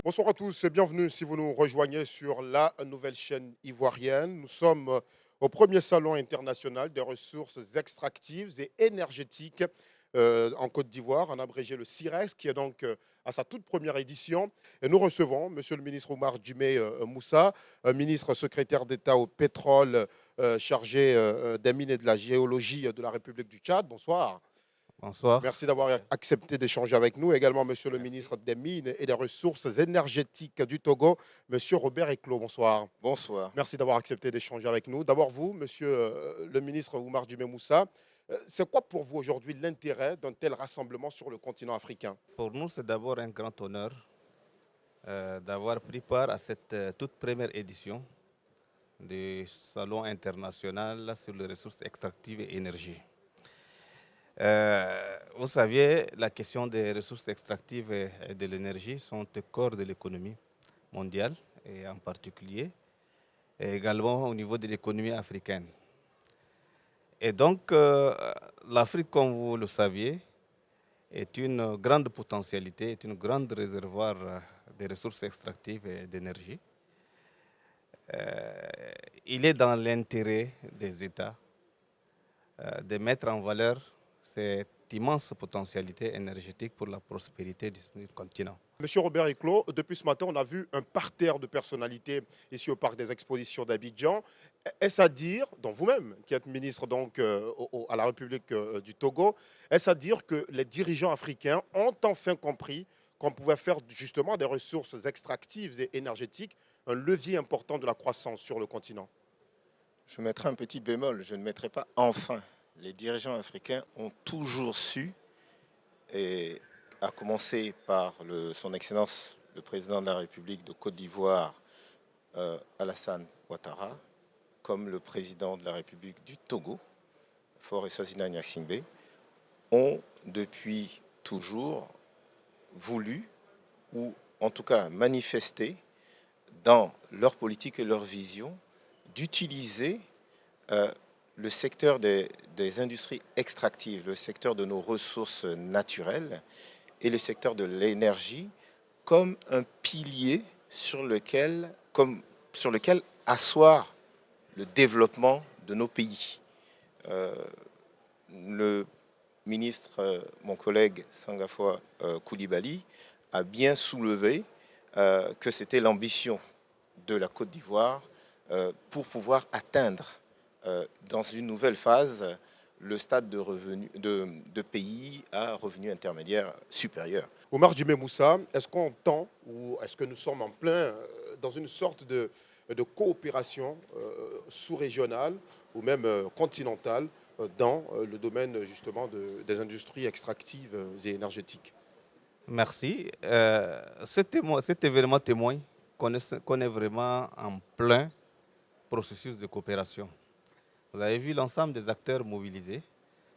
Bonsoir à tous et bienvenue si vous nous rejoignez sur la nouvelle chaîne ivoirienne. Nous sommes au premier salon international des ressources extractives et énergétiques en Côte d'Ivoire, en abrégé le CIREX, qui est donc à sa toute première édition. Et nous recevons Monsieur le ministre Oumar Djimé Moussa, ministre secrétaire d'État au pétrole, chargé des mines et de la géologie de la République du Tchad. Bonsoir. Bonsoir. Merci d'avoir accepté d'échanger avec nous. Également, Monsieur le Merci. ministre des Mines et des Ressources énergétiques du Togo, Monsieur Robert Eclos. Bonsoir. Bonsoir. Merci d'avoir accepté d'échanger avec nous. D'abord, vous, Monsieur le ministre Oumar Djimé Moussa, c'est quoi pour vous aujourd'hui l'intérêt d'un tel rassemblement sur le continent africain? Pour nous, c'est d'abord un grand honneur d'avoir pris part à cette toute première édition du Salon international sur les ressources extractives et énergie. Vous saviez, la question des ressources extractives et de l'énergie sont au cœur de l'économie mondiale et en particulier, et également au niveau de l'économie africaine. Et donc, l'Afrique, comme vous le saviez, est une grande potentialité, est une grande réservoir de ressources extractives et d'énergie. Il est dans l'intérêt des États de mettre en valeur cette immense potentialité énergétique pour la prospérité du continent. Monsieur Robert Eclos, depuis ce matin, on a vu un parterre de personnalités ici au Parc des Expositions d'Abidjan. Est-ce à dire, dont vous-même, qui êtes ministre donc, à la République du Togo, est-ce à dire que les dirigeants africains ont enfin compris qu'on pouvait faire justement des ressources extractives et énergétiques un levier important de la croissance sur le continent? Je mettrai un petit bémol, je ne mettrai pas enfin. Les dirigeants africains ont toujours su, et à commencer par son Excellence, le président de la République de Côte d'Ivoire, Alassane Ouattara, comme le président de la République du Togo, Faure Sozina Gnassingbé, ont depuis toujours voulu, ou en tout cas manifesté, dans leur politique et leur vision, d'utiliser le secteur des industries extractives, le secteur de nos ressources naturelles et le secteur de l'énergie comme un pilier sur lequel asseoir le développement de nos pays. Le ministre, mon collègue Sangafoa Koulibaly, a bien soulevé que c'était l'ambition de la Côte d'Ivoire pour pouvoir atteindre dans une nouvelle phase le stade de pays à revenu intermédiaire supérieur. Oumar Djimé Moussa, est-ce qu'on tend ou est-ce que nous sommes en plein dans une sorte de coopération sous-régionale ou même continentale dans le domaine justement des industries extractives et énergétiques? Merci. Cet événement témoigne qu'on est vraiment en plein processus de coopération. Vous avez vu l'ensemble des acteurs mobilisés.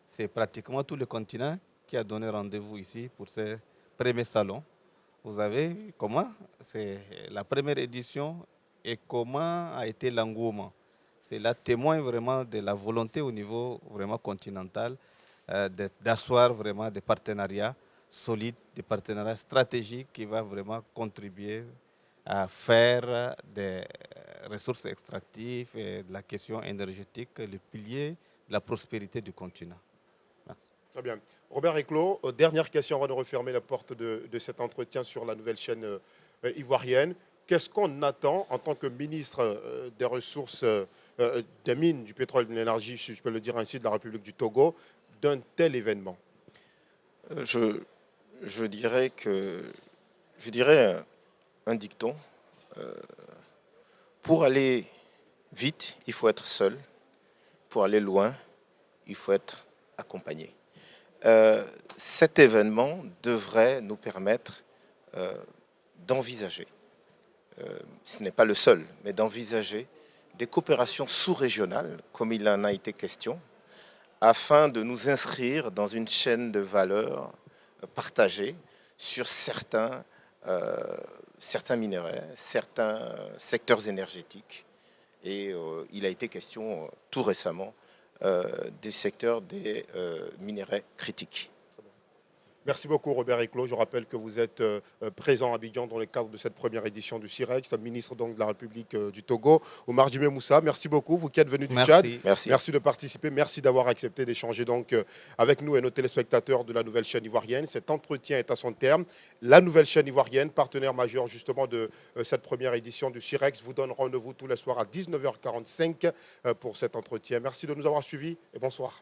C'est pratiquement tout le continent qui a donné rendez-vous ici pour ce premier salon. Vous avez vu comment c'est la première édition et comment a été l'engouement. Cela témoigne vraiment de la volonté au niveau vraiment continental d'asseoir vraiment des partenariats solides, des partenariats stratégiques qui vont vraiment contribuer à faire des ressources extractives et de la question énergétique le pilier de la prospérité du continent. Merci. Très bien. Robert Eclos, dernière question avant de refermer la porte de cet entretien sur la nouvelle chaîne ivoirienne. Qu'est-ce qu'on attend en tant que ministre des Ressources, des Mines, du pétrole et de l'énergie, si je peux le dire ainsi, de la République du Togo, d'un tel événement? Je, je dirais un dicton. Pour aller vite, il faut être seul. Pour aller loin, il faut être accompagné. Cet événement devrait nous permettre d'envisager, ce n'est pas le seul, mais d'envisager des coopérations sous-régionales, comme il en a été question, afin de nous inscrire dans une chaîne de valeur partagée sur certains minerais, certains secteurs énergétiques. Et il a été question tout récemment des secteurs des minerais critiques. Merci beaucoup Robert Eclos. Je rappelle que vous êtes présent à Abidjan dans le cadre de cette première édition du CIREX, ministre donc de la République du Togo. Oumar Djimé Moussa, merci beaucoup, vous qui êtes venu du Tchad. Merci. Merci de participer, merci d'avoir accepté d'échanger donc avec nous et nos téléspectateurs de la nouvelle chaîne ivoirienne. Cet entretien est à son terme. La nouvelle chaîne ivoirienne, partenaire majeur justement de cette première édition du CIREX, vous donne rendez-vous tous les soirs à 19h45 pour cet entretien. Merci de nous avoir suivis et bonsoir.